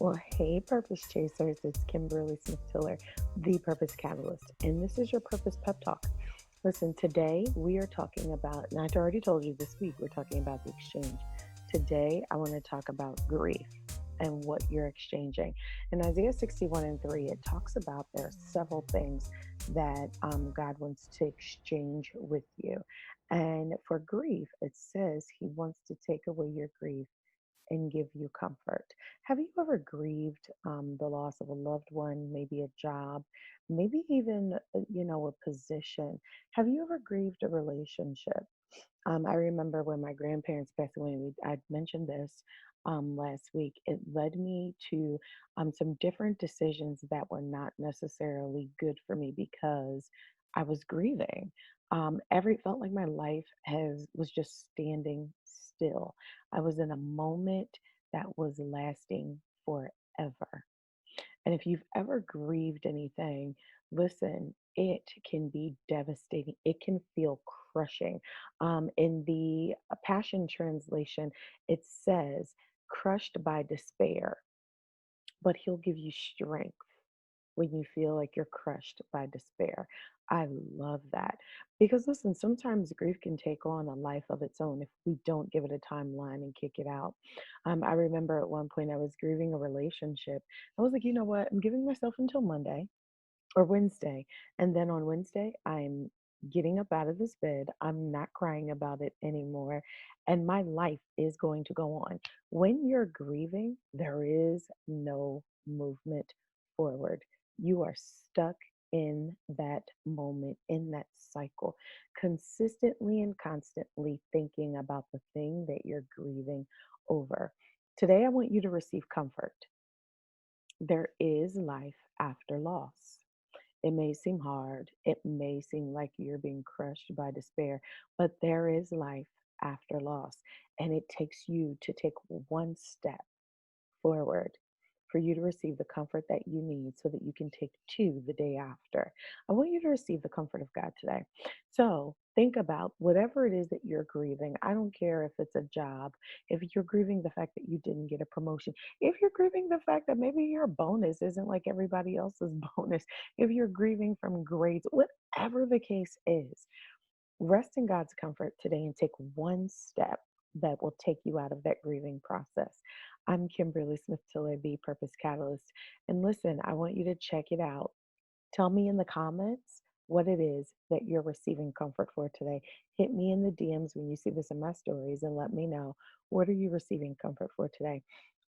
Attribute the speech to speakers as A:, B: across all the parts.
A: Well, hey, Purpose Chasers, it's Kimberly Smith Tiller, the Purpose Catalyst, and this is your Purpose Pep Talk. Listen, today we are talking about, and I already told you this week, we're talking about the exchange. Today, I want to talk about grief and what you're exchanging. In Isaiah 61 and 3, it talks about there are several things that God wants to exchange with you. And for grief, it says He wants to take away your grief and give you comfort. Have you ever grieved the loss of a loved one, maybe a job, maybe even a position? Have you ever grieved a relationship? I remember when my grandparents passed away. I mentioned this last week. It led me to some different decisions that were not necessarily good for me because I was grieving. Every felt like my life has was just standing still. I was in a moment that was lasting forever. And if you've ever grieved anything, listen, it can be devastating. It can feel crushing. In the Passion Translation, it says, crushed by despair, but he'll give you strength when you feel like you're crushed by despair. I love that because listen, sometimes grief can take on a life of its own if we don't give it a timeline and kick it out. I remember at one point I was grieving a relationship. I was like, you know what? I'm giving myself until Monday or Wednesday. And then on Wednesday, I'm getting up out of this bed. I'm not crying about it anymore. And my life is going to go on. When you're grieving, there is no movement forward. You are stuck in that moment, in that cycle, consistently and constantly thinking about the thing that you're grieving over. Today, I want you to receive comfort. There is life after loss. It may seem hard. It may seem like you're being crushed by despair, but there is life after loss. And it takes you to take one step forward for you to receive the comfort that you need so that you can take two the day after. I want you to receive the comfort of God today. So think about whatever it is that you're grieving. I don't care if it's a job, if you're grieving the fact that you didn't get a promotion, if you're grieving the fact that maybe your bonus isn't like everybody else's bonus, if you're grieving from grades, whatever the case is, rest in God's comfort today and take one step that will take you out of that grieving process. I'm Kimberly Smith Tiller, the Purpose Catalyst. And listen, I want you to check it out. Tell me in the comments what it is that you're receiving comfort for today. Hit me in the DMs when you see this in my stories and let me know, what are you receiving comfort for today?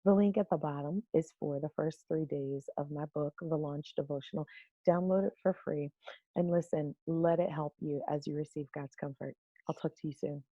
A: The link at the bottom is for the first 3 days of my book, The Launch Devotional. Download it for free and listen, let it help you as you receive God's comfort. I'll talk to you soon.